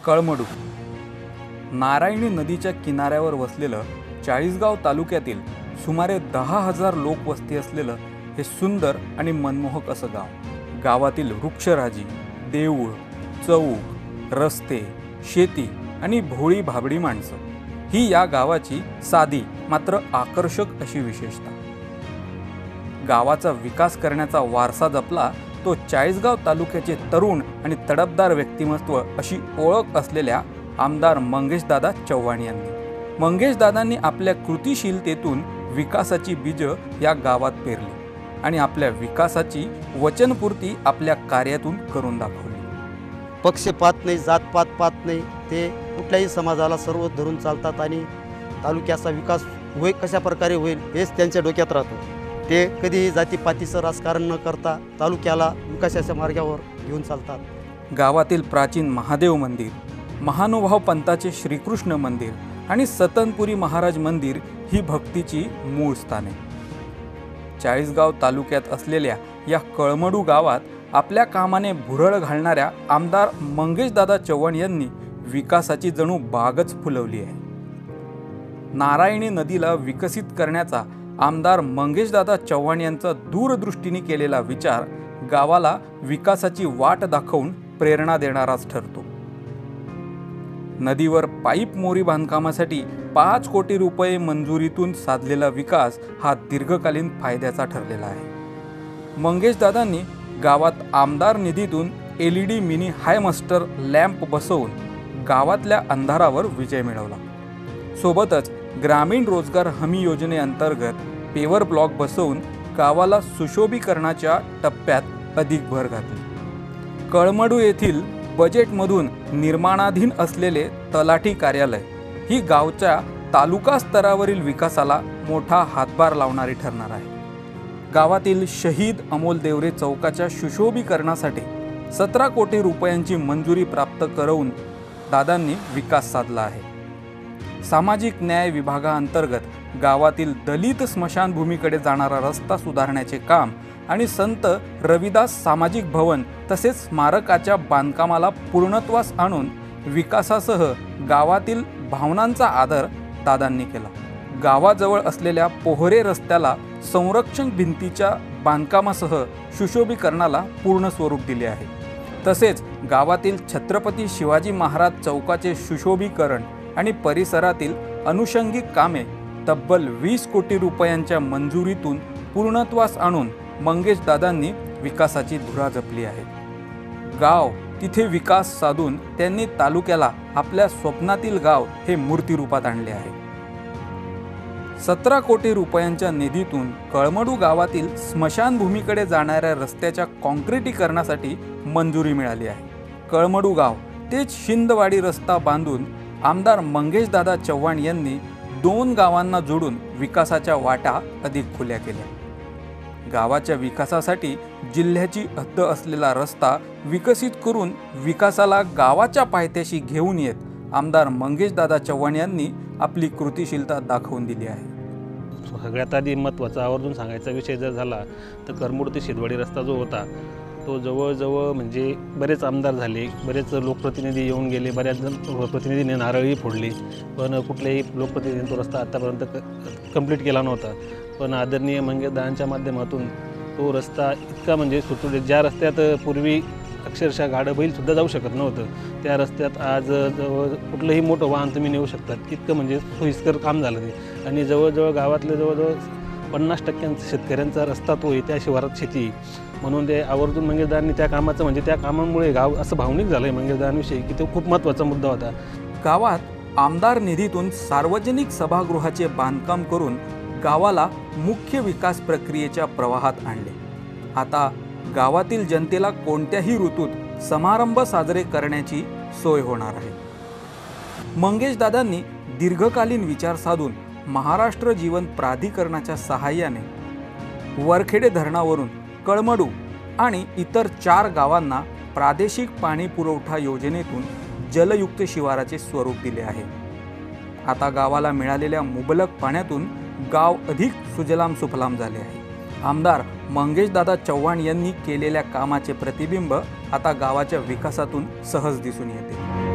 कळमडू नारायणी नदीच्या किनाऱ्यावर वसलेलं चाळीसगाव तालुक्यातील सुमारे 10,000 लोकवस्ती असलेलं हे सुंदर आणि मनमोहक असं गाव। गावातील वृक्षराजी, देऊळ, चौक, रस्ते, शेती आणि भोळी भाबडी माणसं ही या गावाची साधी मात्र आकर्षक अशी विशेषता। गावाचा विकास करण्याचा वारसा जपला तो चाळीसगाव तालुक्याचे तरुण आणि तडफदार व्यक्तिमत्व अशी ओळख असलेल्या आमदार मंगेशदादा चव्हाण यांनी। मंगेशदादांनी आपल्या कृतिशीलतेतून विकासाची बीज या गावात पेरली आणि आपल्या विकासाची वचनपूर्ती आपल्या कार्यातून करून दाखवली। पक्षपात नाही, जातपात पात नाही, ते कुठल्याही समाजाला सर्व धरून चालतात आणि तालुक्याचा विकास कशा प्रकारे होईल हेच त्यांच्या डोक्यात राहतं। ते कधीही जातीपातीचं राजकारण न करता तालुक्याला विकासाच्या मार्गावर घेऊन चालतात। गावातील प्राचीन महादेव मंदिर, महानुभाव पंथाचे श्रीकृष्ण मंदिर आणि सतनपुरी महाराज मंदिर ही भक्तीची मूळ स्थाने। चाळीसगाव तालुक्यात असलेल्या या कळमडू गावात आपल्या कामाने भुरळ घालणाऱ्या आमदार मंगेशदादा चव्हाण यांनी विकासाची जणू बागच फुलवली आहे। नारायणी नदीला विकसित करण्याचा आमदार मंगेशदादा चव्हाण यांचा दूरदृष्टीने केलेला विचार गावाला विकासाची वाट दाखवून प्रेरणा देणाराच ठरतो। नदीवर पाईप मोरी बांधकामासाठी 5 कोटी रुपये मंजुरीतून साधलेला विकास हा दीर्घकालीन फायद्याचा ठरलेला आहे। मंगेशदादांनी गावात आमदार निधीतून LED मिनी हाय मास्टर लॅम्प बसवून गावातल्या अंधारावर विजय मिळवला। सोबतच ग्रामीण रोजगार हमी योजनेअंतर्गत पेवर ब्लॉक बसवून गावाला सुशोभीकरणाच्या टप्प्यात अधिक भर घातली। कळमडू येथील बजेटमधून निर्माणाधीन असलेले तलाठी कार्यालय ही गावच्या तालुका स्तरावरील विकासाला मोठा हातभार लावणारी ठरणार आहे। गावातील शहीद अमोल देवरे चौकाच्या सुशोभीकरणासाठी 17 कोटी रुपयांची मंजुरी प्राप्त करून दादांनी विकास साधला आहे। सामाजिक न्याय विभागाअंतर्गत गावातील दलित स्मशानभूमीकडे जाणारा रस्ता सुधारण्याचे काम आणि संत रविदास सामाजिक भवन तसेच स्मारकाच्या बांधकामाला पूर्णत्वास आणून विकासासह गावातील भावनांचा आदर दादांनी केला। गावाजवळ असलेल्या पोहरे रस्त्याला संरक्षण भिंतीच्या बांधकामासह सुशोभीकरणाला पूर्ण स्वरूप दिले आहे। तसेच गावातील छत्रपती शिवाजी महाराज चौकाचे सुशोभीकरण आणि परिसरातील अनुषंगिक कामे तब्बल 20 कोटी रुपयांच्या मंजुरीतून पूर्णत्वास आणून मंगेशदादांनी विकासाची धुरा जपली आहे। गाव तिथे विकास साधून त्यांनी तालुक्याला आपल्या स्वप्नातील गाव हे मूर्तिरूपात आणले आहे। 17 कोटी रुपयांच्या निधीतून कळमडू गावातील स्मशानभूमीकडे जाणाऱ्या रस्त्याच्या काँक्रिटीकरणासाठी मंजुरी मिळाली आहे। कळमडू गाव तेच शिंदवाडी रस्ता बांधून आमदार मंगेशदादा चव्हाण यांनी 2 गावांना जोडून विकासाच्या वाटा अधिक खुल्या केल्या। गावाच्या विकासासाठी जिल्ह्याची हद्द असलेला रस्ता विकसित करून विकासाला गावाच्या पायथ्याशी घेऊन येत आमदार मंगेशदादा चव्हाण यांनी आपली कृतिशीलता दाखवून दिली आहे। सगळ्यात आधी महत्त्वाचा आवर्जून सांगायचा विषय जर झाला तर करमूड ते शिदवाडी रस्ता जो होता तो जवळजवळ म्हणजे बरेच आमदार झाले, बरेच लोकप्रतिनिधी येऊन गेले, बऱ्याच प्रतिनिधींनी नारळही फोडली, पण कुठल्याही लोकप्रतिनिधींनी तो रस्ता आत्तापर्यंत कंप्लीट केला नव्हता। पण आदरणीय मंगेशदादांच्या माध्यमातून तो रस्ता इतका म्हणजे सुटसुटीत, ज्या रस्त्यात पूर्वी अक्षरशः गाडं बैलसुद्धा जाऊ शकत नव्हतं त्या रस्त्यात आज जवळ कुठलंही मोठं वाहन तुम्ही नेऊ शकतात इतकं म्हणजे सोयीस्कर काम झालं ते। आणि जवळजवळ गावातले जवळजवळ 50% शेतकऱ्यांचा रस्ता तो आहे, त्या शिवारात शेती, म्हणून ते आवर्जून मंगेशदादांनी त्या कामाचं म्हणजे त्या कामामुळे गाव असं भावनिक झालं आहे मंगेशदादांविषयी की तो खूप महत्त्वाचा मुद्दा होता। गावात आमदार निधीतून सार्वजनिक सभागृहाचे बांधकाम करून गावाला मुख्य विकास प्रक्रियेच्या प्रवाहात आणले। आता गावातील जनतेला कोणत्याही ऋतूत समारंभ साजरे करण्याची सोय होणार आहे। मंगेशदादांनी दीर्घकालीन विचार साधून महाराष्ट्र जीवन प्राधिकरणाच्या सहाय्याने वरखेडे धरणावरून कळमडू आणि इतर 4 गावांना प्रादेशिक पाणी पुरवठा योजनेतून जलयुक्त शिवाराचे स्वरूप दिले आहे। आता गावाला मिळालेल्या मुबलक पाण्यातून गाव अधिक सुजलाम सुफलाम झाले आहे। आमदार मंगेशदादा चव्हाण यांनी केलेल्या कामाचे प्रतिबिंब आता गावाच्या विकासातून सहज दिसून येते।